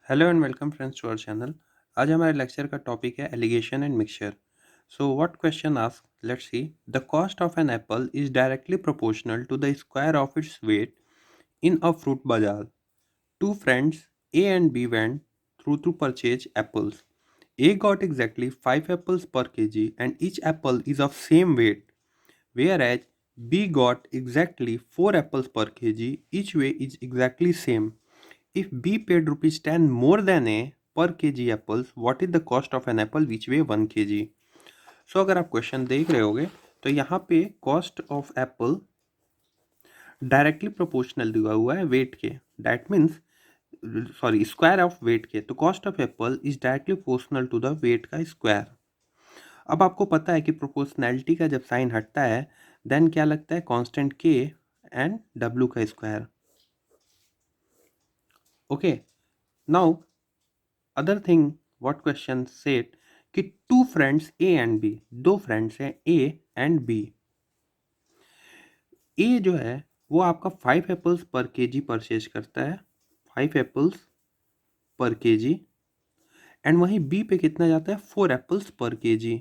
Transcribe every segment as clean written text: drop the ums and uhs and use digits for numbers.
Hello and welcome friends to our channel. आज हमारे lecture का टॉपिक है alligation and mixture. So what question ask, let's see. The cost of an apple is directly proportional to the square of its weight in a fruit बाजार। Two friends A and B went through to purchase apples. A got exactly 5 apples per kg and each apple is of same weight, whereas B got exactly 4 apples per kg, each weight is exactly same. If B paid rupees 10 more than A per kg apples, what is the cost of an apple which weigh 1 kg? So अगर आप question देख रहे होगे तो यहाँ पे cost of apple directly proportional दिया हुआ है वेट के। That means sorry square of weight के, तो cost of apple is directly proportional to the weight का स्क्वायर। अब आपको पता है कि प्रोपोर्शनैलिटी का जब साइन हटता है देन क्या लगता है, कांस्टेंट के एंड डब्ल्यू का square. Okay, now other thing what question set कि two friends A and B, दो फ्रेंड्स हैं ए एंड बी। ए जो है वो आपका 5 एप्पल्स पर केजी परचेज करता है, 5 एप्पल्स पर केजी, एंड वहीं बी पे कितना जाता है, 4 एप्पल्स पर केजी।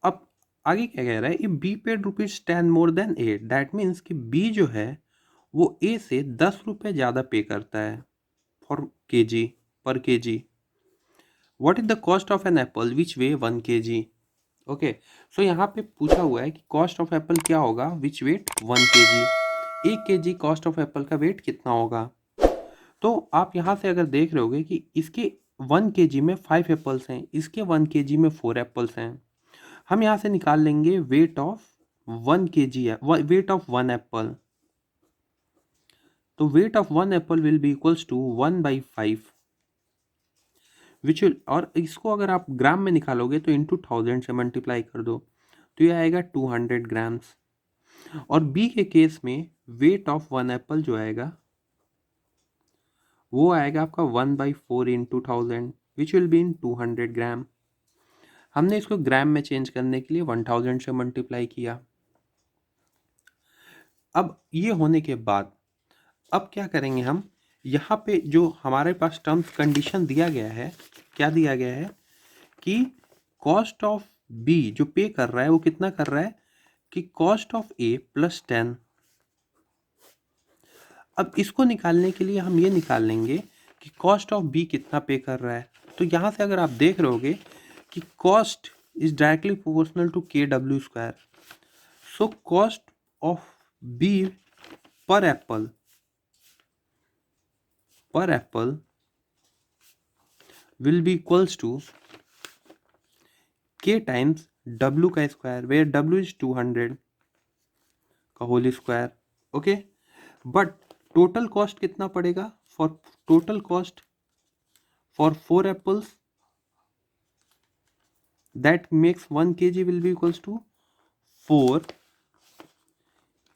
अब आगे क्या कह रहा है, if be paid rupees 10 more than A, that means कि बी जो है वो ए से 10 रुपये ज़्यादा पे करता है फॉर केजी, पर KG. What is the cost of an apple which weigh 1 KG? Okay, so यहाँ पे पूछा हुआ है कि कॉस्ट ऑफ एप्पल क्या होगा which weight 1 KG. 1 KG cost of apple का वेट कितना होगा? तो आप यहाँ से अगर देख रहे होगे कि इसके 1 केजी में 5 एप्पल्स हैं, इसके 1 केजी में 4 एप्पल्स हैं। हम यहाँ से निकाल लेंगे वेट ऑफ 1 केजी है, वेट ऑफ 1 एप्पल। तो weight of 1 apple will be equals to 1/5, which will, और इसको अगर आप ग्राम में निकालोगे तो इंटू 1000 से मल्टीप्लाई कर दो तो ये आएगा 200 ग्राम्स। और बी के केस में वेट ऑफ 1 एप्पल जो आएगा वो आएगा आपका 1/4 into 1000 which will be in 200 ग्राम। हमने इसको ग्राम में चेंज करने के लिए 1000 से मल्टीप्लाई किया। अब ये होने के बाद अब क्या करेंगे हम, यहाँ पे जो हमारे पास टर्म्स कंडीशन दिया गया है, क्या दिया गया है कि कॉस्ट ऑफ बी जो पे कर रहा है वो कितना कर रहा है कि कॉस्ट ऑफ ए प्लस 10। अब इसको निकालने के लिए हम ये निकाल लेंगे कि कॉस्ट ऑफ बी कितना पे कर रहा है। तो यहाँ से अगर आप देख रहे होगे कि cost is directly proportional to K W square. So cost of B per apple will be equals to k times w का स्क्वायर, where w is 200 का whole square. Okay, but total cost कितना पड़ेगा, for total cost for 4 apples that makes 1 kg will be equals to 4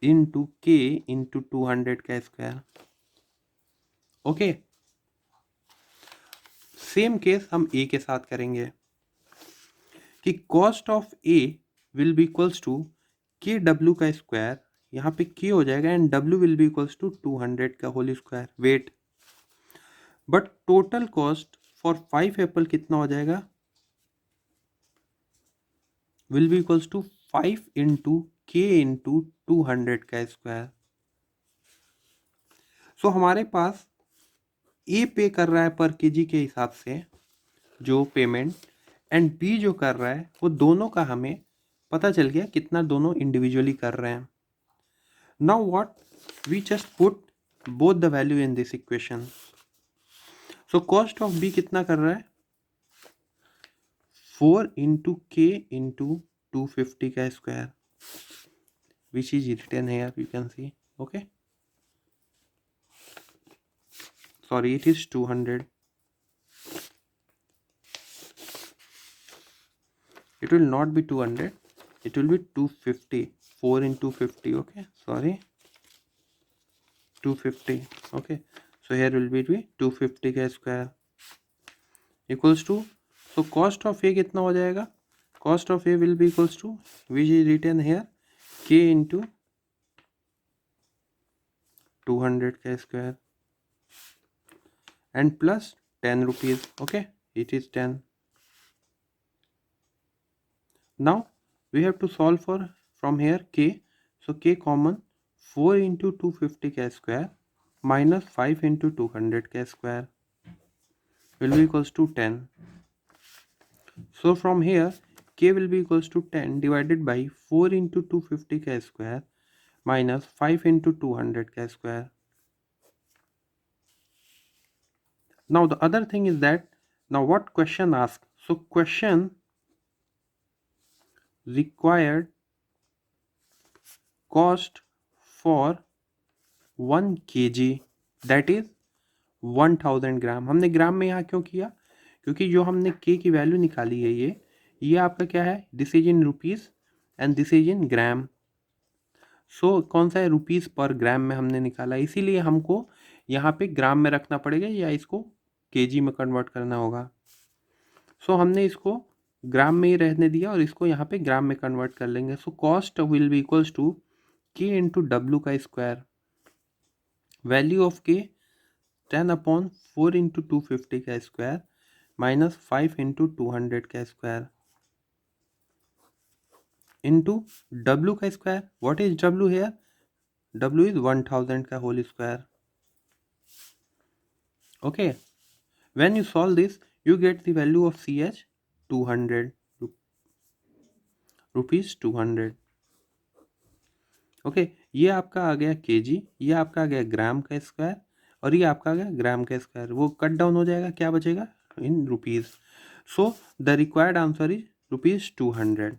into k into 200 का square. Okay, same case हम ए के साथ करेंगे कि cost of A will be equals to K W का square, यहाँ पे के हो जाएगा and W will be equals to 200 का whole square weight. But total cost for 5 apple कितना हो जाएगा, will be equals to 5 into K into 200 का स्क्वायर। सो हमारे पास ए पे कर रहा है पर केजी के हिसाब से जो पेमेंट, एंड बी जो कर रहा है वो दोनों का हमें पता चल गया कितना दोनों इंडिविजुअली कर रहे हैं। Now what, we just put both the value in this equation. So cost of B कितना कर रहा है, 4 इंटू के इंटू 250 का square, which is written here, you can see. Okay, sorry it is 200, it will not be 200, it will be 250, 4 into 50, okay, sorry 250। okay, so here will be 250 का square equals to, so cost of a कितना हो जाएगा, cost of a will be equals to which is written here k into 200 का square and plus 10 rupees. Okay, it is 10. Now we have to solve for from here k. So k common, 4 into 250 का square minus 5 into 200 का square will be equals to 10. So from here k will be equals to 10 divided by 4 into 250 का square minus 5 into 200 का square. Now the other thing is that, now what question asks? So question required cost for 1 kg, that is 1000 ग्राम. हमने ग्राम में यहाँ क्यों किया? क्योंकि जो हमने k की वैल्यू निकाली है ये आपका क्या है? This is in rupees and this is in gram. So कौन सा है? रुपीज़ पर ग्राम में हमने निकाला, इसीलिए हमको यहाँ पे ग्राम में रखना पड़ेगा या इसको केजी में कन्वर्ट करना होगा. सो हमने इसको ग्राम में ही रहने दिया और इसको यहाँ पे ग्राम में कन्वर्ट कर लेंगे. So cost will be equals to k into W का square, value of k 10 upon 4 into 250 का स्क्वायर माइनस 5 इंटू 200 का स्क्वायर इंटू डब्ल्यू का square. What is W here? W is 1000 का whole square. Okay, when you solve this you get the value of ch 200 rupees 200. Okay, ये आपका आ गया KG, ये आपका आ गया ग्राम का स्क्वायर और ये आपका आ गया ग्राम का स्क्वायर. वो कट डाउन हो जाएगा, क्या बचेगा? In rupees. So the required answer is rupees 200.